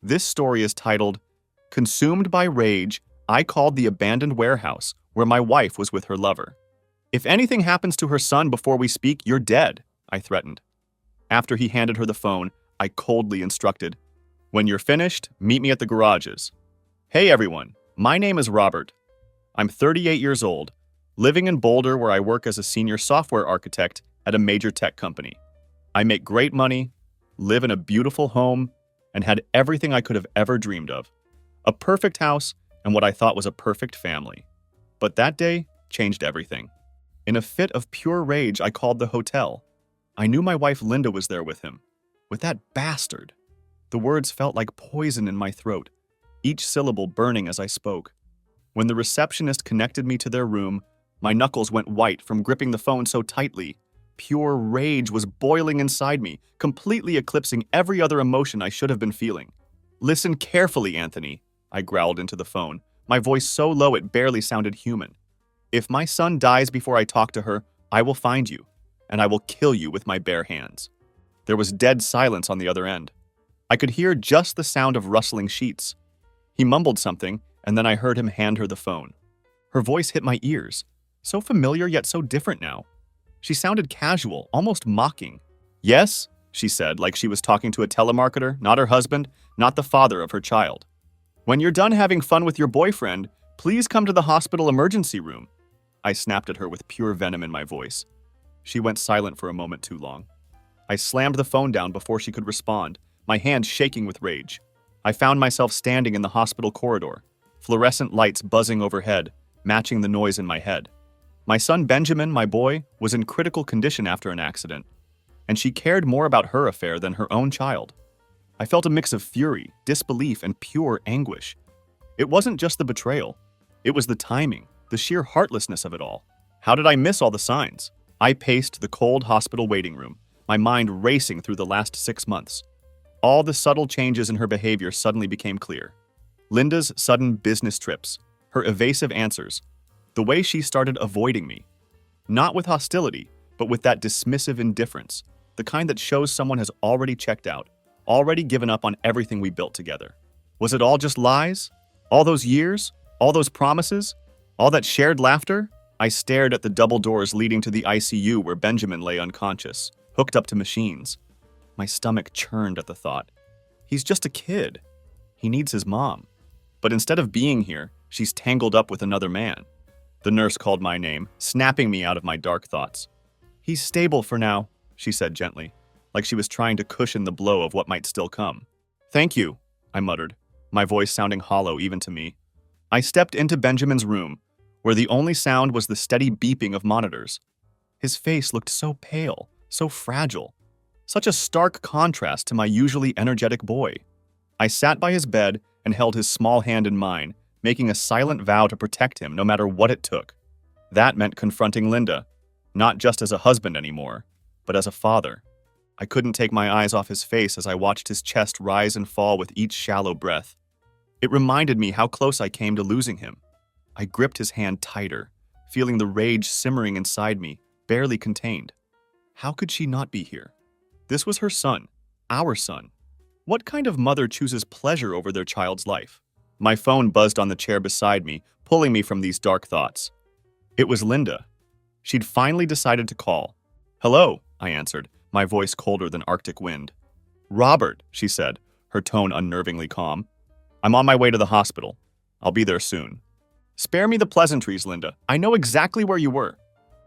This story is titled, Consumed by Rage, I Called the Abandoned Warehouse Where My Wife Was with Her Lover. If anything happens to her son before we speak, you're dead, I threatened. After he handed her the phone, I coldly instructed, When you're finished, meet me at the garages. Hey everyone, my name is Robert. I'm 38 years old, living in Boulder where I work as a senior software architect at a major tech company. I make great money, live in a beautiful home, and had everything I could have ever dreamed of. A perfect house and what I thought was a perfect family. But that day changed everything. In a fit of pure rage, I called the hotel. I knew my wife Linda was there with him. With that bastard. The words felt like poison in my throat, each syllable burning as I spoke. When the receptionist connected me to their room, my knuckles went white from gripping the phone so tightly. Pure rage was boiling inside me, completely eclipsing every other emotion I should have been feeling. Listen carefully, Anthony, I growled into the phone, my voice so low it barely sounded human. If my son dies before I talk to her, I will find you, and I will kill you with my bare hands. There was dead silence on the other end. I could hear just the sound of rustling sheets. He mumbled something, and then I heard him hand her the phone. Her voice hit my ears, so familiar yet so different now. She sounded casual, almost mocking. Yes, she said, like she was talking to a telemarketer, not her husband, not the father of her child. When you're done having fun with your boyfriend, please come to the hospital emergency room. I snapped at her with pure venom in my voice. She went silent for a moment too long. I slammed the phone down before she could respond, my hand shaking with rage. I found myself standing in the hospital corridor, fluorescent lights buzzing overhead, matching the noise in my head. My son Benjamin, my boy, was in critical condition after an accident, and she cared more about her affair than her own child. I felt a mix of fury, disbelief, and pure anguish. It wasn't just the betrayal. It was the timing, the sheer heartlessness of it all. How did I miss all the signs? I paced the cold hospital waiting room, my mind racing through the last 6 months. All the subtle changes in her behavior suddenly became clear. Linda's sudden business trips, her evasive answers, the way she started avoiding me. Not with hostility, but with that dismissive indifference, the kind that shows someone has already checked out, already given up on everything we built together. Was it all just lies? All those years? All those promises? All that shared laughter? I stared at the double doors leading to the ICU where Benjamin lay unconscious, hooked up to machines. My stomach churned at the thought. He's just a kid. He needs his mom. But instead of being here, she's tangled up with another man. The nurse called my name, snapping me out of my dark thoughts. He's stable for now, she said gently, like she was trying to cushion the blow of what might still come. Thank you, I muttered, my voice sounding hollow even to me. I stepped into Benjamin's room, where the only sound was the steady beeping of monitors. His face looked so pale, so fragile, such a stark contrast to my usually energetic boy. I sat by his bed and held his small hand in mine, making a silent vow to protect him no matter what it took. That meant confronting Linda, not just as a husband anymore, but as a father. I couldn't take my eyes off his face as I watched his chest rise and fall with each shallow breath. It reminded me how close I came to losing him. I gripped his hand tighter, feeling the rage simmering inside me, barely contained. How could she not be here? This was her son, our son. What kind of mother chooses pleasure over their child's life? My phone buzzed on the chair beside me, pulling me from these dark thoughts. It was Linda. She'd finally decided to call. Hello, I answered, my voice colder than Arctic wind. Robert, she said, her tone unnervingly calm. I'm on my way to the hospital. I'll be there soon. Spare me the pleasantries, Linda. I know exactly where you were.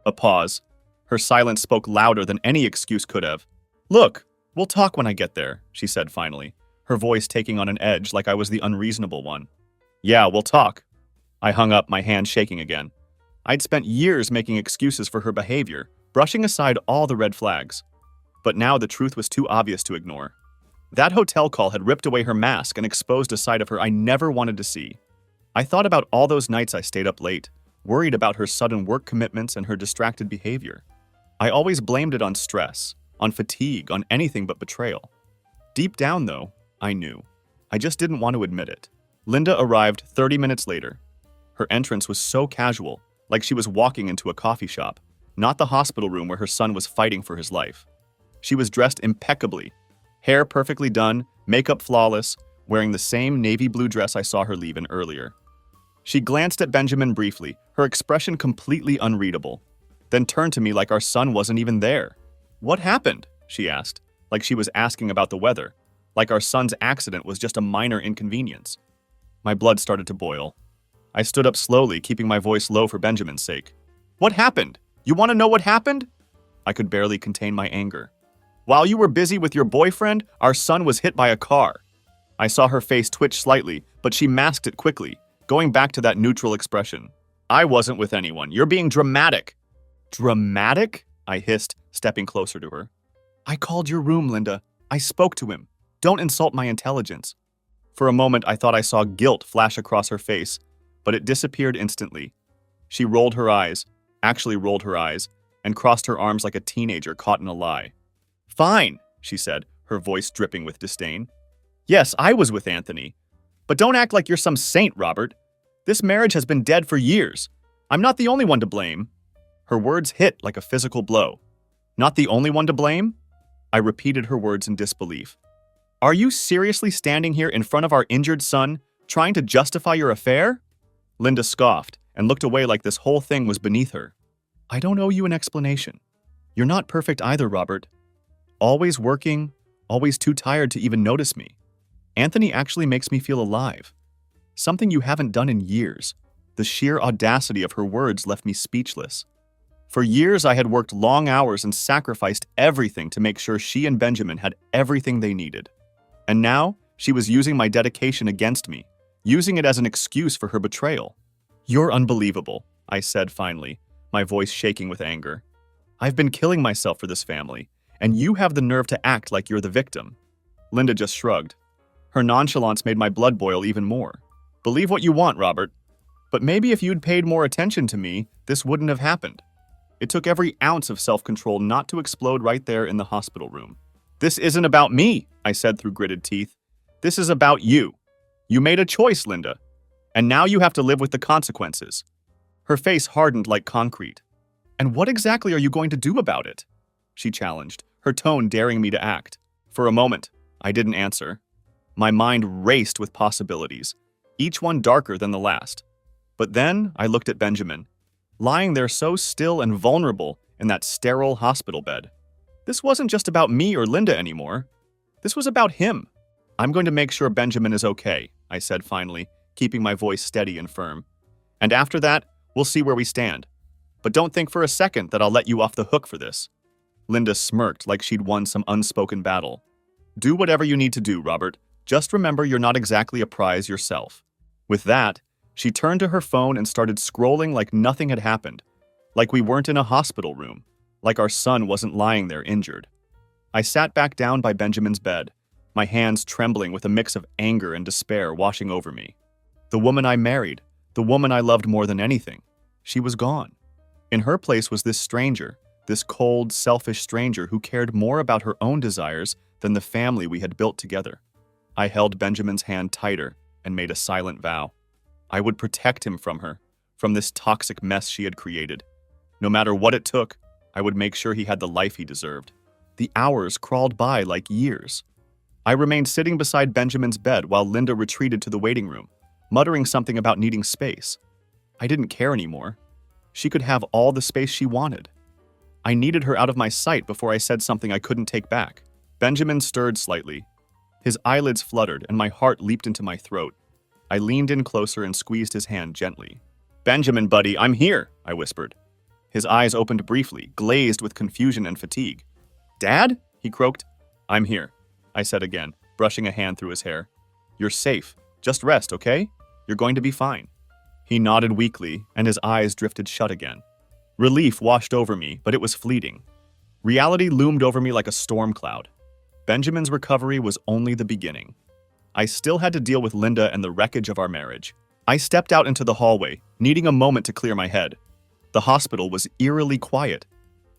A pause. Her silence spoke louder than any excuse could have. Look, we'll talk when I get there, she said finally, her voice taking on an edge like I was the unreasonable one. Yeah, we'll talk. I hung up, my hand shaking again. I'd spent years making excuses for her behavior, brushing aside all the red flags. But now the truth was too obvious to ignore. That hotel call had ripped away her mask and exposed a side of her I never wanted to see. I thought about all those nights I stayed up late, worried about her sudden work commitments and her distracted behavior. I always blamed it on stress, on fatigue, on anything but betrayal. Deep down, though, I knew. I just didn't want to admit it. Linda arrived 30 minutes later. Her entrance was so casual, like she was walking into a coffee shop, not the hospital room where her son was fighting for his life. She was dressed impeccably, hair perfectly done, makeup flawless, wearing the same navy blue dress I saw her leave in earlier. She glanced at Benjamin briefly, her expression completely unreadable, then turned to me like our son wasn't even there. "What happened?" she asked, like she was asking about the weather, like our son's accident was just a minor inconvenience. My blood started to boil. I stood up slowly, keeping my voice low for Benjamin's sake. "What happened? You want to know what happened?" I could barely contain my anger. "While you were busy with your boyfriend, our son was hit by a car." I saw her face twitch slightly, but she masked it quickly, going back to that neutral expression. "I wasn't with anyone. You're being dramatic." "Dramatic?" I hissed, stepping closer to her. "I called your room, Linda. I spoke to him. Don't insult my intelligence." For a moment, I thought I saw guilt flash across her face, but it disappeared instantly. She rolled her eyes, and crossed her arms like a teenager caught in a lie. "Fine," she said, her voice dripping with disdain. "Yes, I was with Anthony. But don't act like you're some saint, Robert. This marriage has been dead for years. I'm not the only one to blame." Her words hit like a physical blow. "Not the only one to blame?" I repeated her words in disbelief. "Are you seriously standing here in front of our injured son, trying to justify your affair?" Linda scoffed and looked away like this whole thing was beneath her. "I don't owe you an explanation. You're not perfect either, Robert. Always working, always too tired to even notice me. Anthony actually makes me feel alive. Something you haven't done in years." The sheer audacity of her words left me speechless. For years, I had worked long hours and sacrificed everything to make sure she and Benjamin had everything they needed. And now, she was using my dedication against me, using it as an excuse for her betrayal. "You're unbelievable," I said finally, my voice shaking with anger. "I've been killing myself for this family, and you have the nerve to act like you're the victim." Linda just shrugged. Her nonchalance made my blood boil even more. "Believe what you want, Robert. But maybe if you'd paid more attention to me, this wouldn't have happened." It took every ounce of self-control not to explode right there in the hospital room. "This isn't about me," I said through gritted teeth. "This is about you. You made a choice, Linda. And now you have to live with the consequences." Her face hardened like concrete. "And what exactly are you going to do about it?" she challenged, her tone daring me to act. For a moment, I didn't answer. My mind raced with possibilities, each one darker than the last. But then I looked at Benjamin, lying there so still and vulnerable in that sterile hospital bed. This wasn't just about me or Linda anymore. This was about him. "I'm going to make sure Benjamin is okay," I said finally, keeping my voice steady and firm. "And after that, we'll see where we stand. But don't think for a second that I'll let you off the hook for this." Linda smirked like she'd won some unspoken battle. "Do whatever you need to do, Robert. Just remember you're not exactly a prize yourself." With that, she turned to her phone and started scrolling like nothing had happened, like we weren't in a hospital room, like our son wasn't lying there injured. I sat back down by Benjamin's bed, my hands trembling with a mix of anger and despair washing over me. The woman I married, the woman I loved more than anything, she was gone. In her place was this stranger, this cold, selfish stranger who cared more about her own desires than the family we had built together. I held Benjamin's hand tighter and made a silent vow. I would protect him from her, from this toxic mess she had created. No matter what it took, I would make sure he had the life he deserved. The hours crawled by like years. I remained sitting beside Benjamin's bed while Linda retreated to the waiting room, muttering something about needing space. I didn't care anymore. She could have all the space she wanted. I needed her out of my sight before I said something I couldn't take back. Benjamin stirred slightly. His eyelids fluttered and my heart leaped into my throat. I leaned in closer and squeezed his hand gently. "Benjamin, buddy, I'm here," I whispered. His eyes opened briefly, glazed with confusion and fatigue. "Dad?" he croaked. "I'm here," I said again, brushing a hand through his hair. "You're safe. Just rest, okay? You're going to be fine." He nodded weakly, and his eyes drifted shut again. Relief washed over me, but it was fleeting. Reality loomed over me like a storm cloud. Benjamin's recovery was only the beginning. I still had to deal with Linda and the wreckage of our marriage. I stepped out into the hallway, needing a moment to clear my head. The hospital was eerily quiet,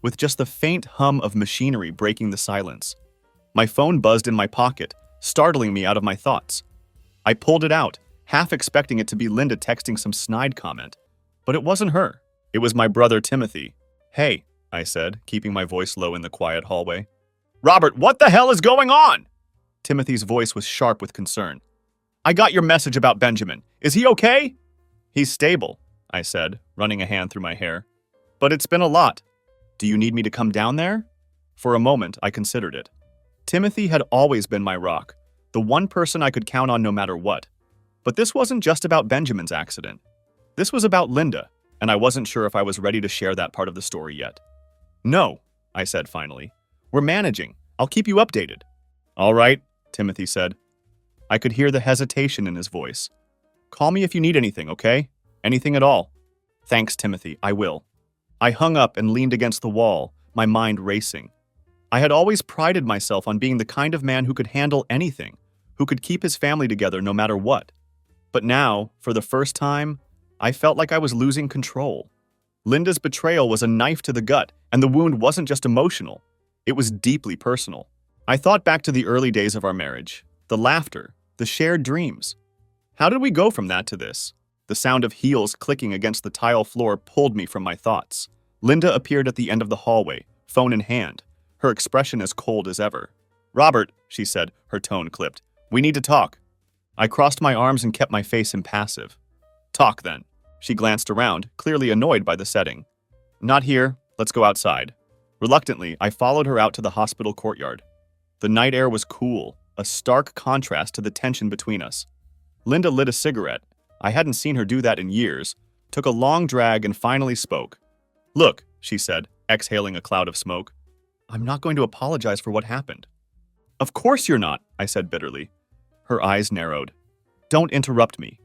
with just the faint hum of machinery breaking the silence. My phone buzzed in my pocket, startling me out of my thoughts. I pulled it out, half expecting it to be Linda texting some snide comment. But it wasn't her. It was my brother Timothy. "Hey," I said, keeping my voice low in the quiet hallway. "Robert, what the hell is going on?" Timothy's voice was sharp with concern. I got your message about Benjamin. Is he okay? He's stable, I said, running a hand through my hair. But it's been a lot. Do you need me to come down there? For a moment, I considered it. Timothy had always been my rock, the one person I could count on no matter what. But this wasn't just about Benjamin's accident. This was about Linda, and I wasn't sure if I was ready to share that part of the story yet. No, I said finally. We're managing. I'll keep you updated. All right, Timothy said. I could hear the hesitation in his voice. Call me if you need anything, okay? Anything at all. Thanks, Timothy, I will. I hung up and leaned against the wall, my mind racing. I had always prided myself on being the kind of man who could handle anything, who could keep his family together no matter what. But now, for the first time, I felt like I was losing control. Linda's betrayal was a knife to the gut, and the wound wasn't just emotional. It was deeply personal. I thought back to the early days of our marriage, the laughter, the shared dreams. How did we go from that to this? The sound of heels clicking against the tile floor pulled me from my thoughts. Linda appeared at the end of the hallway, phone in hand, her expression as cold as ever. Robert, she said, her tone clipped. We need to talk. I crossed my arms and kept my face impassive. Talk, then. She glanced around, clearly annoyed by the setting. Not here. Let's go outside. Reluctantly, I followed her out to the hospital courtyard. The night air was cool, a stark contrast to the tension between us. Linda lit a cigarette. I hadn't seen her do that in years, took a long drag and finally spoke. Look, she said, exhaling a cloud of smoke. I'm not going to apologize for what happened. Of course you're not, I said bitterly. Her eyes narrowed. Don't interrupt me.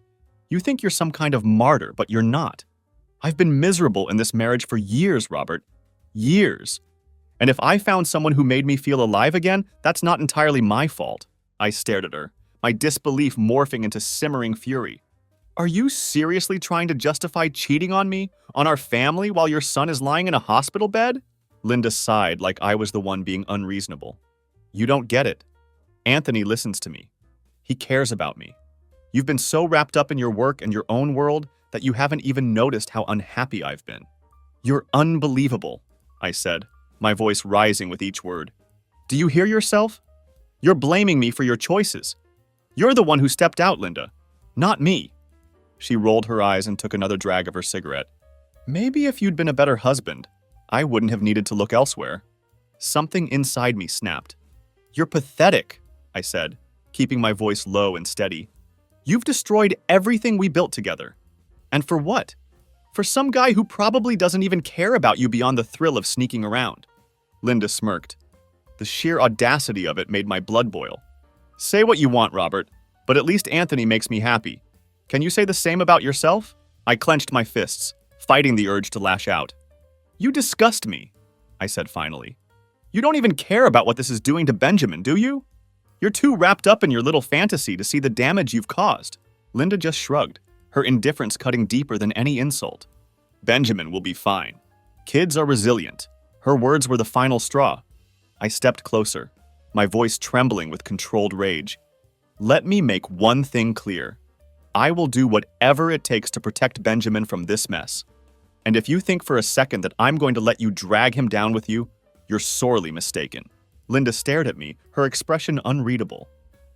You think you're some kind of martyr, but you're not. I've been miserable in this marriage for years, Robert. Years. And if I found someone who made me feel alive again, that's not entirely my fault. I stared at her, my disbelief morphing into simmering fury. Are you seriously trying to justify cheating on me, on our family, while your son is lying in a hospital bed? Linda sighed like I was the one being unreasonable. You don't get it. Anthony listens to me. He cares about me. You've been so wrapped up in your work and your own world that you haven't even noticed how unhappy I've been. You're unbelievable, I said, my voice rising with each word. Do you hear yourself? You're blaming me for your choices. You're the one who stepped out, Linda, not me. She rolled her eyes and took another drag of her cigarette. Maybe if you'd been a better husband, I wouldn't have needed to look elsewhere. Something inside me snapped. You're pathetic, I said, keeping my voice low and steady. You've destroyed everything we built together. And for what? For some guy who probably doesn't even care about you beyond the thrill of sneaking around. Linda smirked. The sheer audacity of it made my blood boil. Say what you want, Robert, but at least Anthony makes me happy. Can you say the same about yourself? I clenched my fists, fighting the urge to lash out. You disgust me, I said finally. You don't even care about what this is doing to Benjamin, do you? You're too wrapped up in your little fantasy to see the damage you've caused. Linda just shrugged, her indifference cutting deeper than any insult. Benjamin will be fine. Kids are resilient. Her words were the final straw. I stepped closer, my voice trembling with controlled rage. Let me make one thing clear. I will do whatever it takes to protect Benjamin from this mess. And if you think for a second that I'm going to let you drag him down with you, you're sorely mistaken. Linda stared at me, her expression unreadable.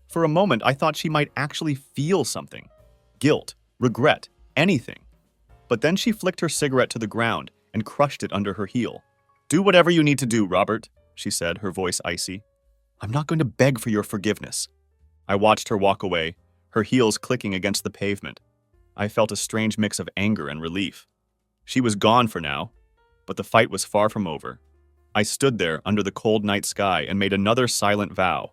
For a moment, I thought she might actually feel something. Guilt, regret, anything. But then she flicked her cigarette to the ground and crushed it under her heel. Do whatever you need to do, Robert, she said, her voice icy. I'm not going to beg for your forgiveness. I watched her walk away, her heels clicking against the pavement. I felt a strange mix of anger and relief. She was gone for now, but the fight was far from over. I stood there under the cold night sky and made another silent vow.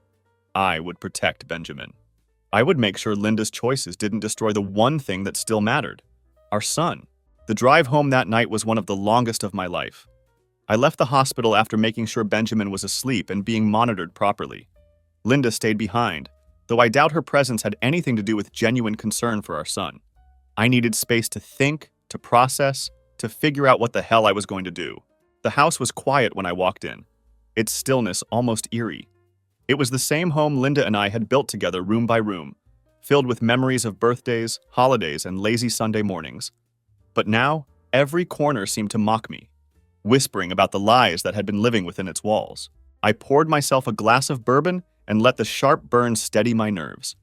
I would protect Benjamin. I would make sure Linda's choices didn't destroy the one thing that still mattered. Our son. The drive home that night was one of the longest of my life. I left the hospital after making sure Benjamin was asleep and being monitored properly. Linda stayed behind, though I doubt her presence had anything to do with genuine concern for our son. I needed space to think, to process, to figure out what the hell I was going to do. The house was quiet when I walked in, its stillness almost eerie. It was the same home Linda and I had built together room by room, filled with memories of birthdays, holidays, and lazy Sunday mornings. But now, every corner seemed to mock me, whispering about the lies that had been living within its walls. I poured myself a glass of bourbon and let the sharp burn steady my nerves.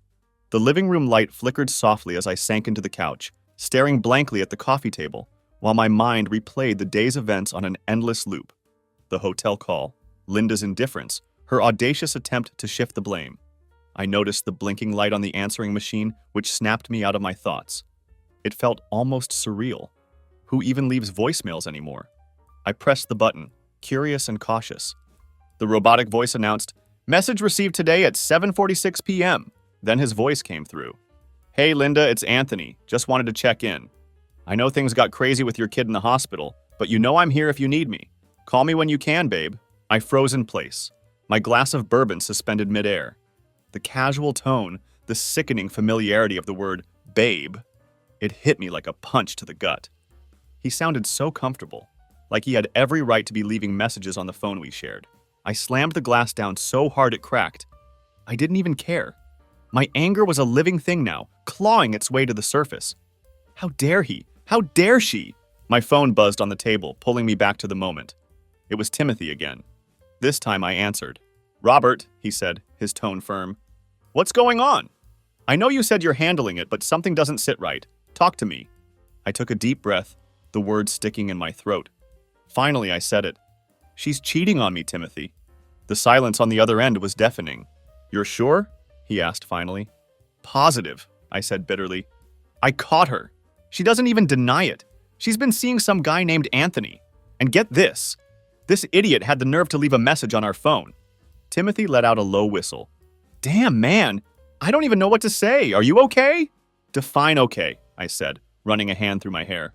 The living room light flickered softly as I sank into the couch, staring blankly at the coffee table, while my mind replayed the day's events on an endless loop. The hotel call, Linda's indifference, her audacious attempt to shift the blame. I noticed the blinking light on the answering machine, which snapped me out of my thoughts. It felt almost surreal. Who even leaves voicemails anymore? I pressed the button, curious and cautious. The robotic voice announced, "Message received today at 7:46 p.m. Then his voice came through. "Hey Linda, it's Anthony. Just wanted to check in. I know things got crazy with your kid in the hospital, but you know I'm here if you need me. Call me when you can, babe." I froze in place, my glass of bourbon suspended midair. The casual tone, the sickening familiarity of the word babe, it hit me like a punch to the gut. He sounded so comfortable, like he had every right to be leaving messages on the phone we shared. I slammed the glass down so hard it cracked. I didn't even care. My anger was a living thing now, clawing its way to the surface. How dare he? How dare she? My phone buzzed on the table, pulling me back to the moment. It was Timothy again. This time I answered. "Robert," he said, his tone firm. "What's going on? I know you said you're handling it, but something doesn't sit right. Talk to me." I took a deep breath, the words sticking in my throat. Finally, I said it. "She's cheating on me, Timothy." The silence on the other end was deafening. "You're sure?" he asked finally. "Positive," I said bitterly. "I caught her. She doesn't even deny it. She's been seeing some guy named Anthony. And get this. This idiot had the nerve to leave a message on our phone." Timothy let out a low whistle. "Damn, man. I don't even know what to say. Are you okay?" "Define okay," I said, running a hand through my hair.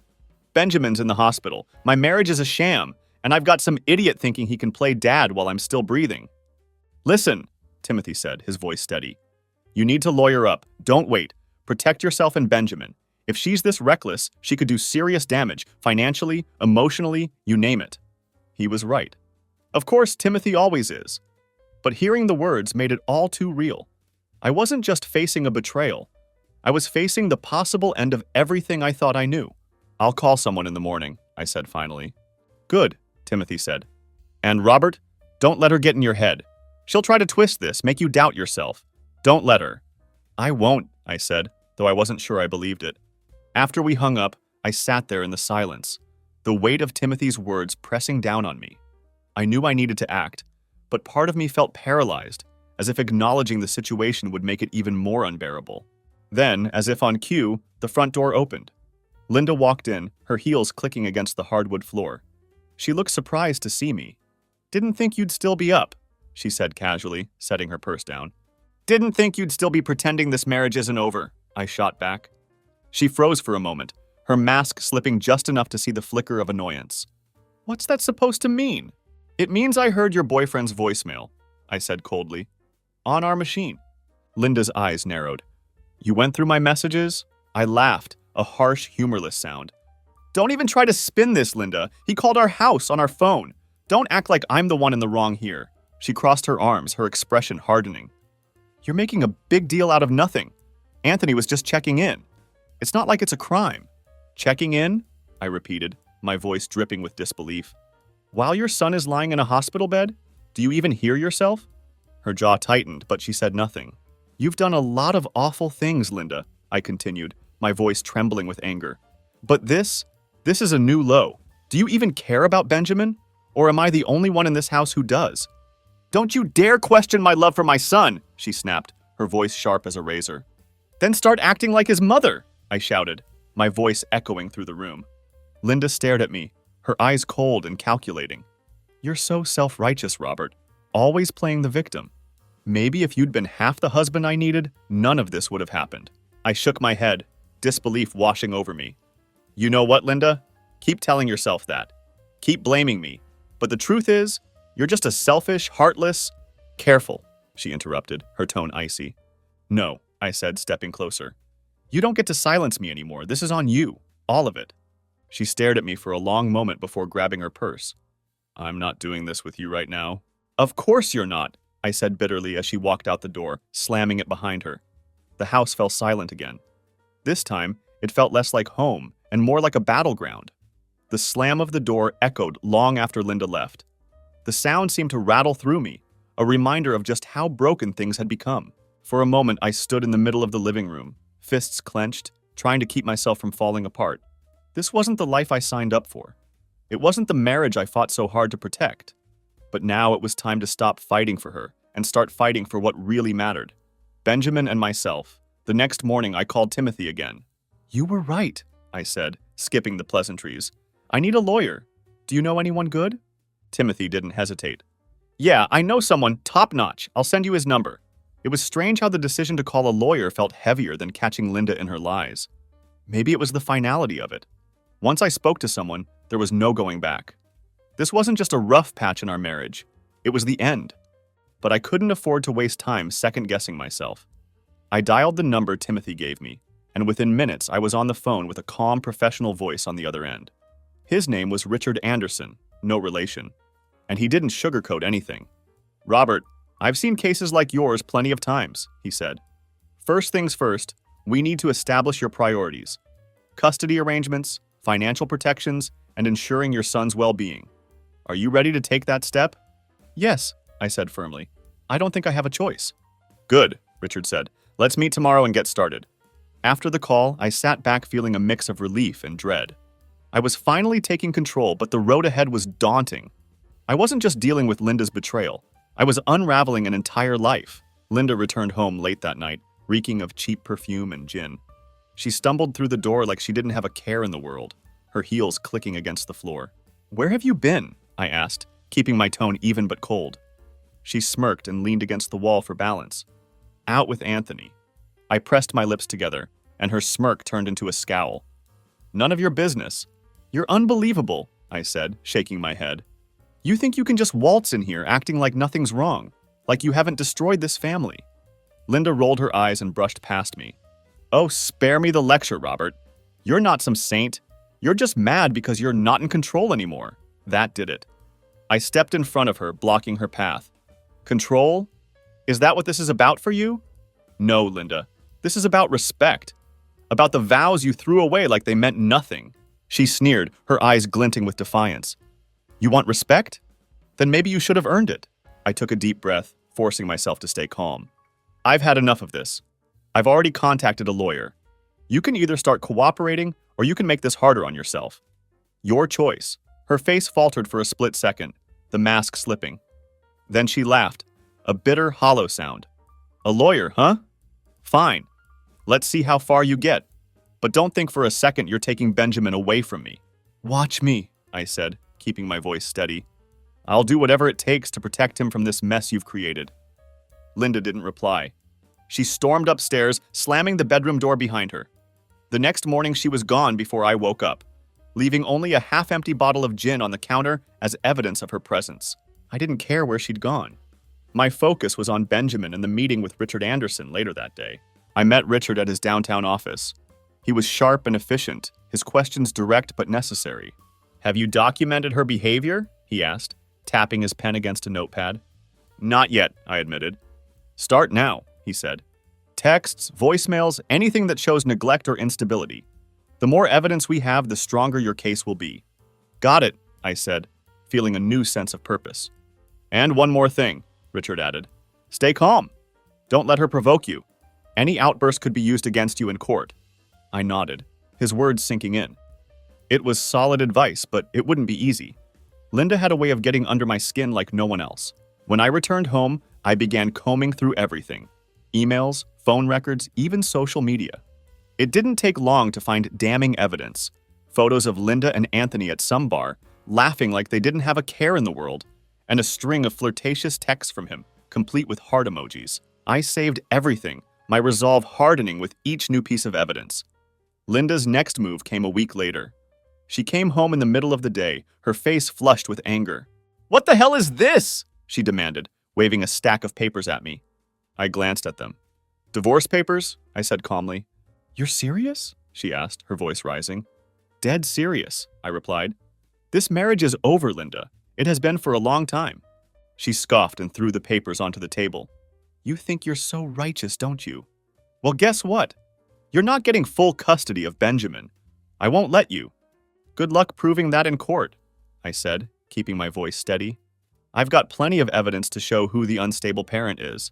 "Benjamin's in the hospital. My marriage is a sham, and I've got some idiot thinking he can play dad while I'm still breathing." "Listen," Timothy said, his voice steady. "You need to lawyer up. Don't wait. Protect yourself and Benjamin. If she's this reckless, she could do serious damage, financially, emotionally, you name it." He was right. Of course, Timothy always is. But hearing the words made it all too real. I wasn't just facing a betrayal. I was facing the possible end of everything I thought I knew. "I'll call someone in the morning," I said finally. "Good," Timothy said. "And Robert, don't let her get in your head. She'll try to twist this, make you doubt yourself. Don't let her." "I won't," I said, though I wasn't sure I believed it. After we hung up, I sat there in the silence, the weight of Timothy's words pressing down on me. I knew I needed to act, but part of me felt paralyzed, as if acknowledging the situation would make it even more unbearable. Then, as if on cue, the front door opened. Linda walked in, her heels clicking against the hardwood floor. She looked surprised to see me. "Didn't think you'd still be up," she said casually, setting her purse down. "Didn't think you'd still be pretending this marriage isn't over," I shot back. She froze for a moment, her mask slipping just enough to see the flicker of annoyance. "What's that supposed to mean?" "It means I heard your boyfriend's voicemail," I said coldly. "On our machine." Linda's eyes narrowed. "You went through my messages?" I laughed, a harsh, humorless sound. "Don't even try to spin this, Linda. He called our house on our phone. Don't act like I'm the one in the wrong here." She crossed her arms, her expression hardening. "You're making a big deal out of nothing. Anthony was just checking in. It's not like it's a crime." "Checking in?" I repeated, my voice dripping with disbelief. "While your son is lying in a hospital bed? Do you even hear yourself?" Her jaw tightened, but she said nothing. "You've done a lot of awful things, Linda," I continued, my voice trembling with anger. "But this is a new low. Do you even care about Benjamin? Or am I the only one in this house who does?" "Don't you dare question my love for my son," she snapped, her voice sharp as a razor. "Then start acting like his mother," I shouted, my voice echoing through the room. Linda stared at me, her eyes cold and calculating. "You're so self-righteous, Robert, always playing the victim. Maybe if you'd been half the husband I needed, none of this would have happened." I shook my head, disbelief washing over me. "You know what, Linda? Keep telling yourself that. Keep blaming me. But the truth is, you're just a selfish, heartless—" "Careful," she interrupted, her tone icy. "No," I said, stepping closer. "You don't get to silence me anymore. This is on you. All of it." She stared at me for a long moment before grabbing her purse. "I'm not doing this with you right now." "Of course you're not," I said bitterly as she walked out the door, slamming it behind her. The house fell silent again. This time, it felt less like home and more like a battleground. The slam of the door echoed long after Linda left. The sound seemed to rattle through me, a reminder of just how broken things had become. For a moment, I stood in the middle of the living room, fists clenched, trying to keep myself from falling apart. This wasn't the life I signed up for. It wasn't the marriage I fought so hard to protect. But now it was time to stop fighting for her and start fighting for what really mattered. Benjamin and myself. The next morning, I called Timothy again. "You were right," I said, skipping the pleasantries. "I need a lawyer. Do you know anyone good?" Timothy didn't hesitate. "Yeah, I know someone top-notch. I'll send you his number." It was strange how the decision to call a lawyer felt heavier than catching Linda in her lies. Maybe it was the finality of it. Once I spoke to someone, there was no going back. This wasn't just a rough patch in our marriage. It was the end. But I couldn't afford to waste time second-guessing myself. I dialed the number Timothy gave me, and within minutes I was on the phone with a calm, professional voice on the other end. His name was Richard Anderson, no relation, and he didn't sugarcoat anything. "Robert, I've seen cases like yours plenty of times," he said. "First things first, we need to establish your priorities. Custody arrangements, financial protections, and ensuring your son's well-being. Are you ready to take that step?" "Yes," I said firmly. "I don't think I have a choice." "Good," Richard said. "Let's meet tomorrow and get started." After the call, I sat back feeling a mix of relief and dread. I was finally taking control, but the road ahead was daunting. I wasn't just dealing with Linda's betrayal. I was unraveling an entire life. Linda returned home late that night, reeking of cheap perfume and gin. She stumbled through the door like she didn't have a care in the world, her heels clicking against the floor. "Where have you been?" I asked, keeping my tone even but cold. She smirked and leaned against the wall for balance. "Out with Anthony." I pressed my lips together, and her smirk turned into a scowl. "None of your business." "You're unbelievable," I said, shaking my head. "You think you can just waltz in here acting like nothing's wrong, like you haven't destroyed this family." Linda rolled her eyes and brushed past me. "Oh, spare me the lecture, Robert. You're not some saint. You're just mad because you're not in control anymore." That did it. I stepped in front of her, blocking her path. "Control? Is that what this is about for you?" "No, Linda. This is about respect. About the vows you threw away like they meant nothing." She sneered, her eyes glinting with defiance. "You want respect? Then maybe you should have earned it." I took a deep breath, forcing myself to stay calm. "I've had enough of this. I've already contacted a lawyer. You can either start cooperating or you can make this harder on yourself. Your choice." Her face faltered for a split second, the mask slipping. Then she laughed, a bitter, hollow sound. "A lawyer, huh? Fine. Let's see how far you get. But don't think for a second you're taking Benjamin away from me." "Watch me," I said, keeping my voice steady. "I'll do whatever it takes to protect him from this mess you've created." Linda didn't reply. She stormed upstairs, slamming the bedroom door behind her. The next morning she was gone before I woke up, leaving only a half-empty bottle of gin on the counter as evidence of her presence. I didn't care where she'd gone. My focus was on Benjamin and the meeting with Richard Anderson later that day. I met Richard at his downtown office. He was sharp and efficient, his questions direct but necessary. "Have you documented her behavior?" he asked, tapping his pen against a notepad. "Not yet," I admitted. "Start now," he said. "Texts, voicemails, anything that shows neglect or instability. The more evidence we have, the stronger your case will be." "Got it," I said, feeling a new sense of purpose. "And one more thing," Richard added. "Stay calm. Don't let her provoke you. Any outburst could be used against you in court." I nodded, his words sinking in. It was solid advice, but it wouldn't be easy. Linda had a way of getting under my skin like no one else. When I returned home, I began combing through everything. Emails, phone records, even social media. It didn't take long to find damning evidence. Photos of Linda and Anthony at some bar, laughing like they didn't have a care in the world, and a string of flirtatious texts from him, complete with heart emojis. I saved everything, my resolve hardening with each new piece of evidence. Linda's next move came a week later. She came home in the middle of the day, her face flushed with anger. "What the hell is this?" she demanded, waving a stack of papers at me. I glanced at them. "Divorce papers?" I said calmly. "You're serious?" she asked, her voice rising. "Dead serious," I replied. "This marriage is over, Linda. It has been for a long time." She scoffed and threw the papers onto the table. "You think you're so righteous, don't you? Well, guess what? You're not getting full custody of Benjamin. I won't let you. Good luck proving that in court," I said, keeping my voice steady. "I've got plenty of evidence to show who the unstable parent is."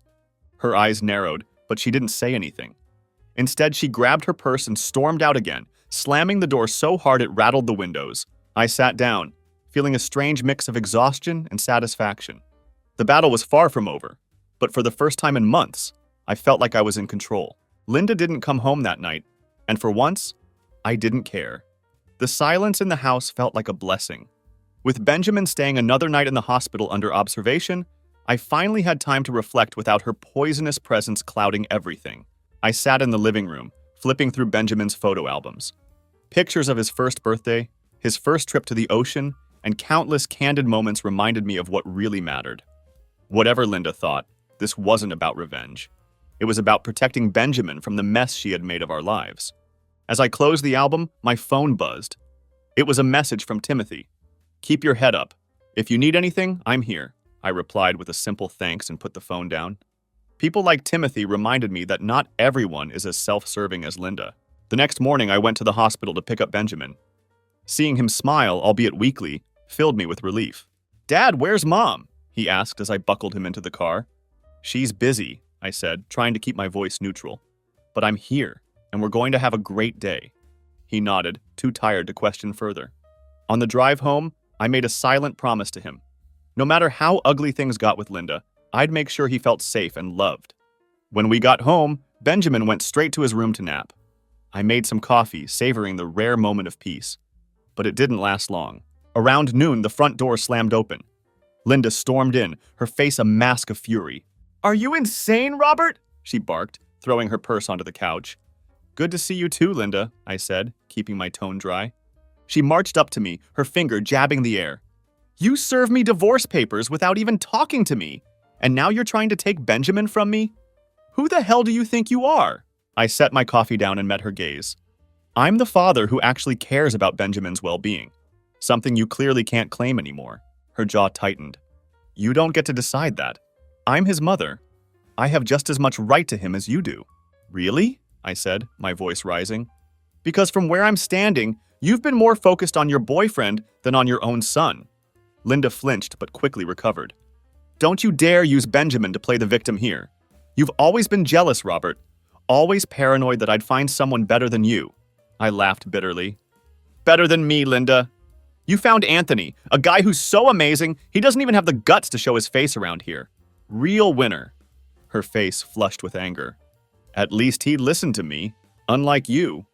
Her eyes narrowed, but she didn't say anything. Instead, she grabbed her purse and stormed out again, slamming the door so hard it rattled the windows. I sat down, feeling a strange mix of exhaustion and satisfaction. The battle was far from over, but for the first time in months, I felt like I was in control. Linda didn't come home that night, and for once, I didn't care. The silence in the house felt like a blessing. With Benjamin staying another night in the hospital under observation, I finally had time to reflect without her poisonous presence clouding everything. I sat in the living room, flipping through Benjamin's photo albums. Pictures of his first birthday, his first trip to the ocean, and countless candid moments reminded me of what really mattered. Whatever Linda thought, this wasn't about revenge. It was about protecting Benjamin from the mess she had made of our lives. As I closed the album, my phone buzzed. It was a message from Timothy. "Keep your head up. If you need anything, I'm here," I replied with a simple thanks and put the phone down. People like Timothy reminded me that not everyone is as self-serving as Linda. The next morning, I went to the hospital to pick up Benjamin. Seeing him smile, albeit weakly, filled me with relief. "Dad, where's Mom?" he asked as I buckled him into the car. "She's busy," I said, trying to keep my voice neutral. "But I'm here, and we're going to have a great day." He nodded, too tired to question further. On the drive home, I made a silent promise to him. No matter how ugly things got with Linda, I'd make sure he felt safe and loved. When we got home, Benjamin went straight to his room to nap. I made some coffee, savoring the rare moment of peace. But it didn't last long. Around noon, the front door slammed open. Linda stormed in, her face a mask of fury. "Are you insane, Robert?" she barked, throwing her purse onto the couch. "Good to see you too, Linda," I said, keeping my tone dry. She marched up to me, her finger jabbing the air. "You served me divorce papers without even talking to me, and now you're trying to take Benjamin from me? Who the hell do you think you are?" I set my coffee down and met her gaze. "I'm the father who actually cares about Benjamin's well-being, something you clearly can't claim anymore." Her jaw tightened. "You don't get to decide that. I'm his mother. I have just as much right to him as you do." "Really?" I said, my voice rising. "Because from where I'm standing, you've been more focused on your boyfriend than on your own son." Linda flinched but quickly recovered. "Don't you dare use Benjamin to play the victim here. You've always been jealous, Robert. Always paranoid that I'd find someone better than you." I laughed bitterly. "Better than me, Linda. You found Anthony, a guy who's so amazing, he doesn't even have the guts to show his face around here. Real winner." Her face flushed with anger. "At least he listened to me, unlike you.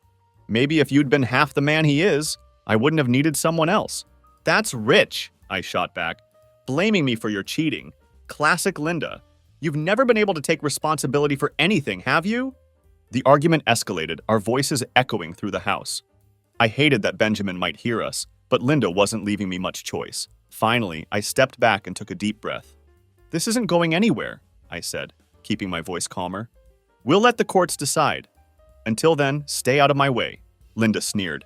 Maybe if you'd been half the man he is, I wouldn't have needed someone else." "That's rich," I shot back, "blaming me for your cheating. Classic Linda. You've never been able to take responsibility for anything, have you?" The argument escalated, our voices echoing through the house. I hated that Benjamin might hear us, but Linda wasn't leaving me much choice. Finally, I stepped back and took a deep breath. "This isn't going anywhere," I said, keeping my voice calmer. "We'll let the courts decide. Until then, stay out of my way." Linda sneered.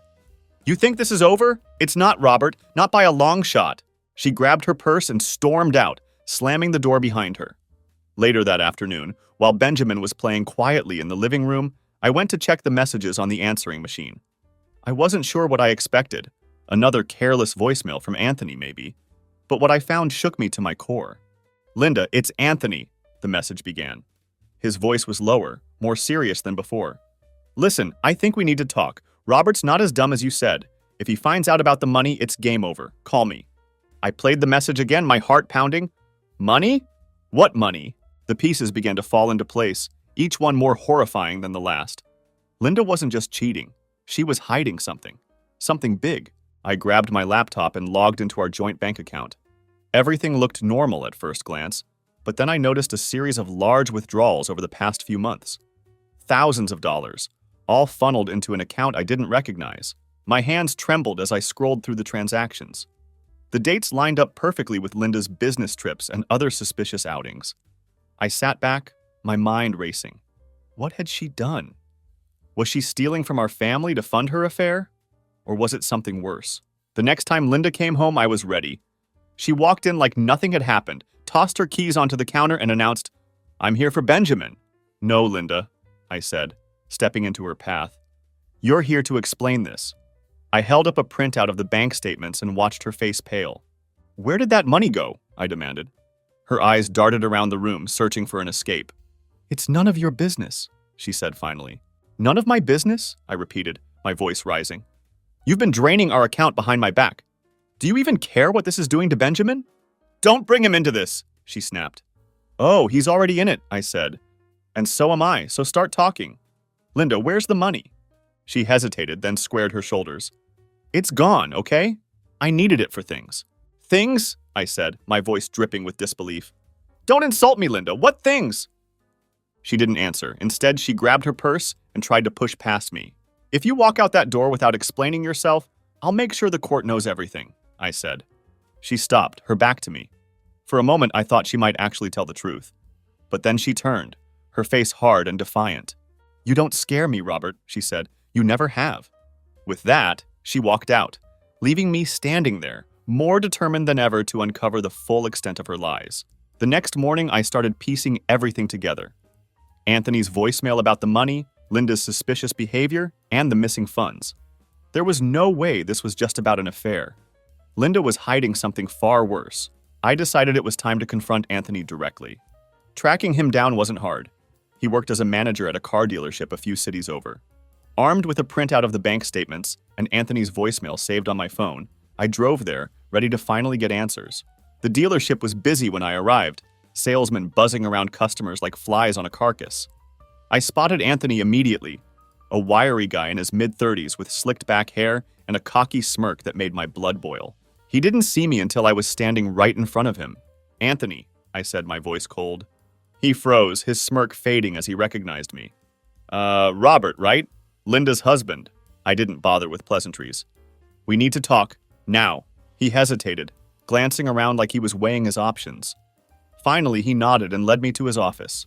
"You think this is over? It's not, Robert, not by a long shot." She grabbed her purse and stormed out, slamming the door behind her. Later that afternoon, while Benjamin was playing quietly in the living room, I went to check the messages on the answering machine. I wasn't sure what I expected. Another careless voicemail from Anthony, maybe. But what I found shook me to my core. "Linda, it's Anthony," the message began. His voice was lower, more serious than before. "Listen, I think we need to talk. Robert's not as dumb as you said. If he finds out about the money, it's game over. Call me." I played the message again, my heart pounding. "Money? What money?" The pieces began to fall into place, each one more horrifying than the last. Linda wasn't just cheating. She was hiding something. Something big. I grabbed my laptop and logged into our joint bank account. Everything looked normal at first glance, but then I noticed a series of large withdrawals over the past few months. Thousands of dollars, all funneled into an account I didn't recognize. My hands trembled as I scrolled through the transactions. The dates lined up perfectly with Linda's business trips and other suspicious outings. I sat back, my mind racing. What had she done? Was she stealing from our family to fund her affair? Or was it something worse? The next time Linda came home, I was ready. She walked in like nothing had happened, tossed her keys onto the counter, and announced, "I'm here for Benjamin." "No, Linda," I said, stepping into her path. "You're here to explain this." I held up a printout of the bank statements and watched her face pale. "Where did that money go?" I demanded. Her eyes darted around the room, searching for an escape. It's none of your business, she said finally. None of my business? I repeated, my voice rising. You've been draining our account behind my back. Do you even care what this is doing to Benjamin? Don't bring him into this, she snapped. Oh, he's already in it, I said. And so am I, so start talking. Linda, where's the money? She hesitated, then squared her shoulders. It's gone, okay? I needed it for things. Things? I said, my voice dripping with disbelief. Don't insult me, Linda. What things? She didn't answer. Instead, she grabbed her purse and tried to push past me. If you walk out that door without explaining yourself, I'll make sure the court knows everything, I said. She stopped, her back to me. For a moment, I thought she might actually tell the truth. But then she turned, her face hard and defiant. You don't scare me, Robert, she said. You never have. With that, she walked out, leaving me standing there, more determined than ever to uncover the full extent of her lies. The next morning, I started piecing everything together. Anthony's voicemail about the money, Linda's suspicious behavior, and the missing funds. There was no way this was just about an affair. Linda was hiding something far worse. I decided it was time to confront Anthony directly. Tracking him down wasn't hard. He worked as a manager at a car dealership a few cities over. Armed with a printout of the bank statements and Anthony's voicemail saved on my phone, I drove there, ready to finally get answers. The dealership was busy when I arrived, salesmen buzzing around customers like flies on a carcass. I spotted Anthony immediately, a wiry guy in his mid-30s with slicked back hair and a cocky smirk that made my blood boil. He didn't see me until I was standing right in front of him. Anthony, I said, my voice cold. He froze, his smirk fading as he recognized me. Robert, right? Linda's husband. I didn't bother with pleasantries. We need to talk, now. He hesitated, glancing around like he was weighing his options. Finally, he nodded and led me to his office.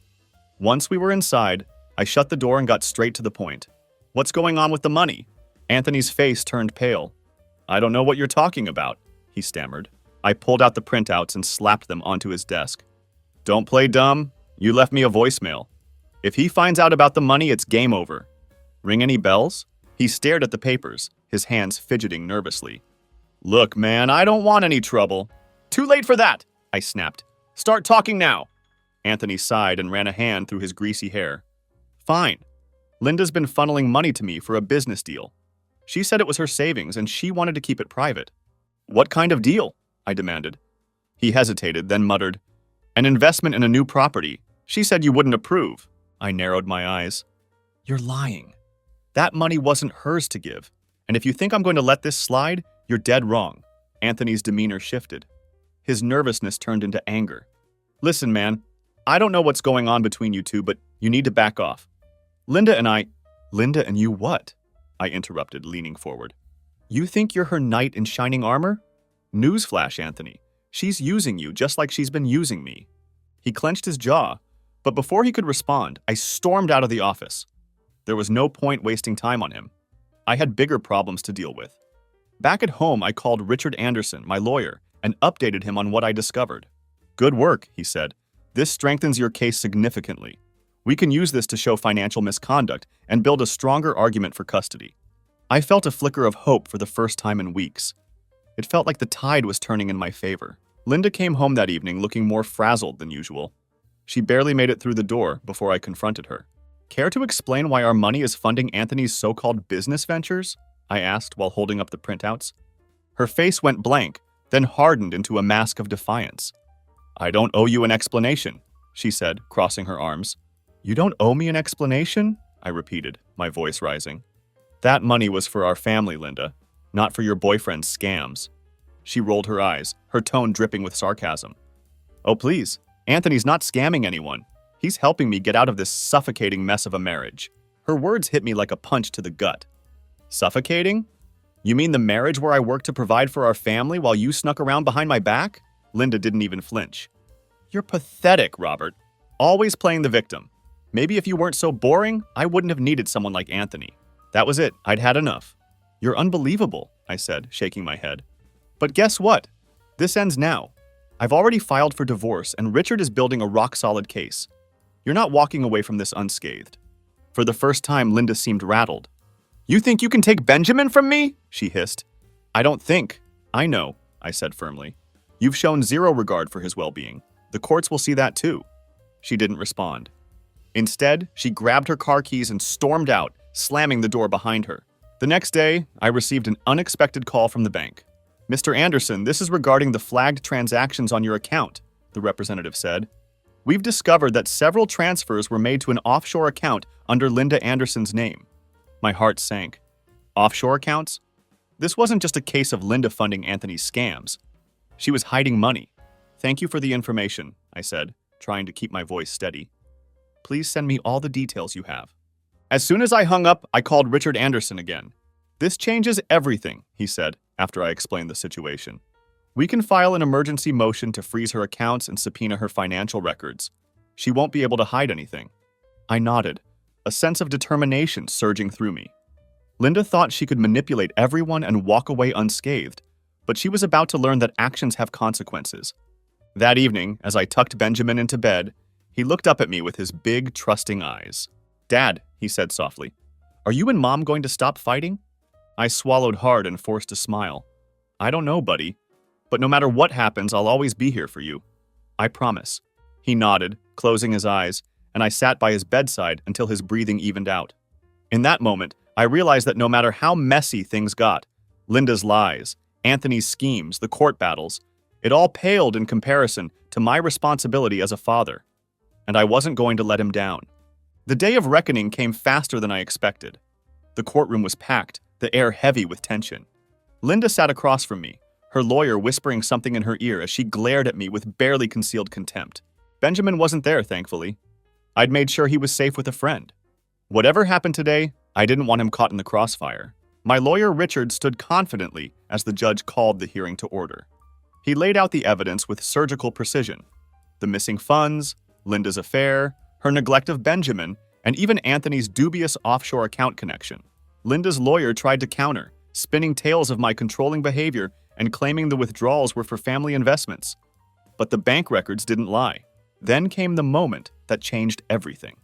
Once we were inside, I shut the door and got straight to the point. What's going on with the money? Anthony's face turned pale. I don't know what you're talking about, he stammered. I pulled out the printouts and slapped them onto his desk. Don't play dumb. You left me a voicemail. If he finds out about the money, it's game over. Ring any bells? He stared at the papers, his hands fidgeting nervously. Look, man, I don't want any trouble. Too late for that, I snapped. Start talking now. Anthony sighed and ran a hand through his greasy hair. Fine. Linda's been funneling money to me for a business deal. She said it was her savings and she wanted to keep it private. What kind of deal? I demanded. He hesitated, then muttered, An investment in a new property. She said you wouldn't approve. I narrowed my eyes. You're lying. That money wasn't hers to give. And if you think I'm going to let this slide, you're dead wrong. Anthony's demeanor shifted. His nervousness turned into anger. Listen, man, I don't know what's going on between you two, but you need to back off. Linda and you what? I interrupted, leaning forward. You think you're her knight in shining armor? Newsflash, Anthony. She's using you just like she's been using me. He clenched his jaw, but before he could respond, I stormed out of the office. There was no point wasting time on him. I had bigger problems to deal with. Back at home, I called Richard Anderson, my lawyer, and updated him on what I discovered. Good work, he said. This strengthens your case significantly. We can use this to show financial misconduct and build a stronger argument for custody. I felt a flicker of hope for the first time in weeks. It felt like the tide was turning in my favor. Linda came home that evening looking more frazzled than usual. She barely made it through the door before I confronted her. Care to explain why our money is funding Anthony's so-called business ventures? I asked while holding up the printouts. Her face went blank, then hardened into a mask of defiance. I don't owe you an explanation, she said, crossing her arms. You don't owe me an explanation? I repeated, my voice rising. That money was for our family, Linda, not for your boyfriend's scams. She rolled her eyes, her tone dripping with sarcasm. Oh, please, Anthony's not scamming anyone. He's helping me get out of this suffocating mess of a marriage. Her words hit me like a punch to the gut. Suffocating? You mean the marriage where I worked to provide for our family while you snuck around behind my back? Linda didn't even flinch. You're pathetic, Robert. Always playing the victim. Maybe if you weren't so boring, I wouldn't have needed someone like Anthony. That was it. I'd had enough. You're unbelievable, I said, shaking my head. But guess what? This ends now. I've already filed for divorce, and Richard is building a rock-solid case. You're not walking away from this unscathed. For the first time, Linda seemed rattled. You think you can take Benjamin from me? She hissed. I don't think. I know, I said firmly. You've shown zero regard for his well-being. The courts will see that too. She didn't respond. Instead, she grabbed her car keys and stormed out, slamming the door behind her. The next day, I received an unexpected call from the bank. "Mr. Anderson, this is regarding the flagged transactions on your account," the representative said. "We've discovered that several transfers were made to an offshore account under Linda Anderson's name." My heart sank. Offshore accounts? This wasn't just a case of Linda funding Anthony's scams. She was hiding money. "Thank you for the information," I said, trying to keep my voice steady. "Please send me all the details you have." As soon as I hung up, I called Richard Anderson again. "This changes everything," he said, after I explained the situation. "We can file an emergency motion to freeze her accounts and subpoena her financial records. She won't be able to hide anything." I nodded, a sense of determination surging through me. Linda thought she could manipulate everyone and walk away unscathed, but she was about to learn that actions have consequences. That evening, as I tucked Benjamin into bed, he looked up at me with his big, trusting eyes. "Dad," he said softly, "are you and Mom going to stop fighting?" I swallowed hard and forced a smile. "I don't know, buddy. But no matter what happens, I'll always be here for you. I promise." He nodded, closing his eyes, and I sat by his bedside until his breathing evened out. In that moment, I realized that no matter how messy things got, Linda's lies, Anthony's schemes, the court battles, it all paled in comparison to my responsibility as a father. And I wasn't going to let him down. The day of reckoning came faster than I expected. The courtroom was packed, the air heavy with tension. Linda sat across from me, her lawyer whispering something in her ear as she glared at me with barely concealed contempt. Benjamin wasn't there, thankfully. I'd made sure he was safe with a friend. Whatever happened today, I didn't want him caught in the crossfire. My lawyer, Richard, stood confidently as the judge called the hearing to order. He laid out the evidence with surgical precision. The missing funds, Linda's affair, her neglect of Benjamin, and even Anthony's dubious offshore account connection. Linda's lawyer tried to counter, spinning tales of my controlling behavior and claiming the withdrawals were for family investments. But the bank records didn't lie. Then came the moment that changed everything.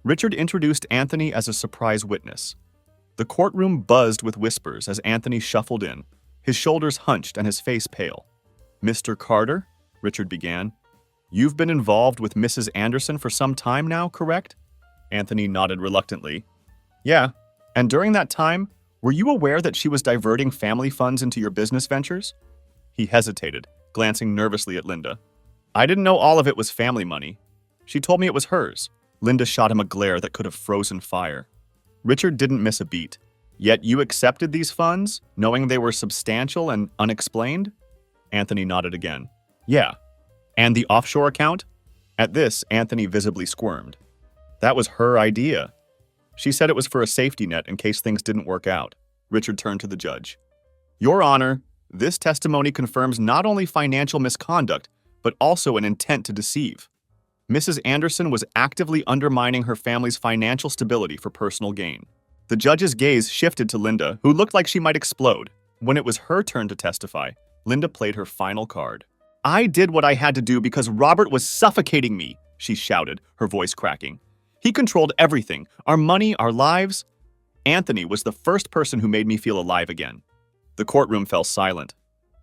Richard introduced Anthony as a surprise witness. The courtroom buzzed with whispers as Anthony shuffled in, his shoulders hunched and his face pale. "Mr. Carter," Richard began, "you've been involved with Mrs. Anderson for some time now, correct?" Anthony nodded reluctantly. "Yeah, and during that time, were you aware that she was diverting family funds into your business ventures?" He hesitated, glancing nervously at Linda. "I didn't know all of it was family money. She told me it was hers." Linda shot him a glare that could have frozen fire. Richard didn't miss a beat. "Yet you accepted these funds, knowing they were substantial and unexplained?" Anthony nodded again. "Yeah. And the offshore account?" At this, Anthony visibly squirmed. "That was her idea. She said it was for a safety net in case things didn't work out." Richard turned to the judge. "Your Honor, this testimony confirms not only financial misconduct, but also an intent to deceive. Mrs. Anderson was actively undermining her family's financial stability for personal gain." The judge's gaze shifted to Linda, who looked like she might explode. When it was her turn to testify, Linda played her final card. "I did what I had to do because Robert was suffocating me," she shouted, her voice cracking. "He controlled everything, our money, our lives. Anthony was the first person who made me feel alive again." The courtroom fell silent.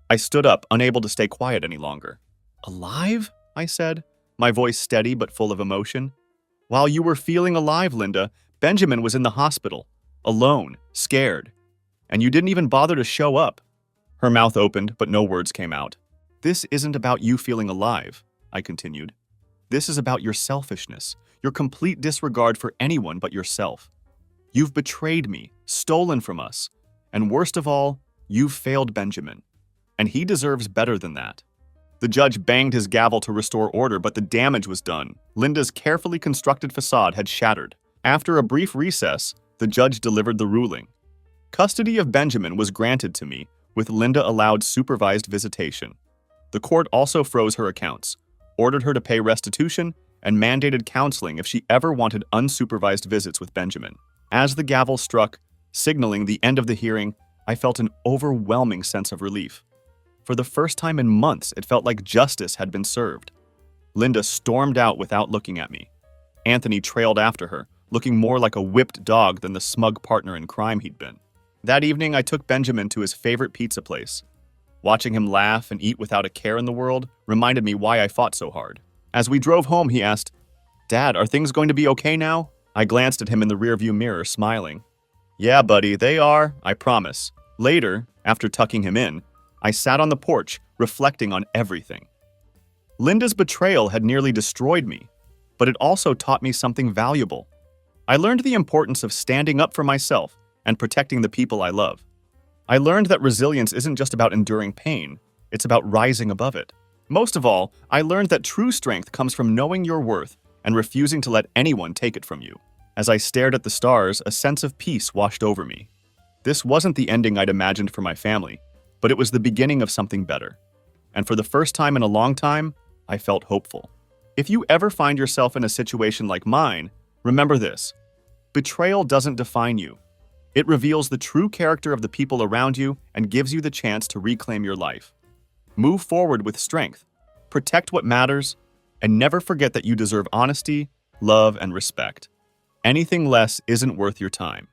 I stood up, unable to stay quiet any longer. "Alive?" I said, my voice steady but full of emotion. "While you were feeling alive, Linda, Benjamin was in the hospital, alone, scared. And you didn't even bother to show up." Her mouth opened, but no words came out. "This isn't about you feeling alive," I continued. "This is about your selfishness, your complete disregard for anyone but yourself. You've betrayed me, stolen from us, and worst of all, you've failed Benjamin. And he deserves better than that." The judge banged his gavel to restore order, but the damage was done. Linda's carefully constructed facade had shattered. After a brief recess, the judge delivered the ruling. Custody of Benjamin was granted to me, with Linda allowed supervised visitation. The court also froze her accounts, ordered her to pay restitution, and mandated counseling if she ever wanted unsupervised visits with Benjamin. As the gavel struck, signaling the end of the hearing, I felt an overwhelming sense of relief. For the first time in months, it felt like justice had been served. Linda stormed out without looking at me. Anthony trailed after her, looking more like a whipped dog than the smug partner in crime he'd been. That evening, I took Benjamin to his favorite pizza place. Watching him laugh and eat without a care in the world reminded me why I fought so hard. As we drove home, he asked, Dad, are things going to be okay now? I glanced at him in the rearview mirror, smiling. Yeah, buddy, they are, I promise. Later, after tucking him in, I sat on the porch, reflecting on everything. Linda's betrayal had nearly destroyed me, but it also taught me something valuable. I learned the importance of standing up for myself and protecting the people I love. I learned that resilience isn't just about enduring pain, it's about rising above it. Most of all, I learned that true strength comes from knowing your worth and refusing to let anyone take it from you. As I stared at the stars, a sense of peace washed over me. This wasn't the ending I'd imagined for my family, but it was the beginning of something better. And for the first time in a long time, I felt hopeful. If you ever find yourself in a situation like mine, remember this: betrayal doesn't define you. It reveals the true character of the people around you and gives you the chance to reclaim your life. Move forward with strength, protect what matters, and never forget that you deserve honesty, love, and respect. Anything less isn't worth your time.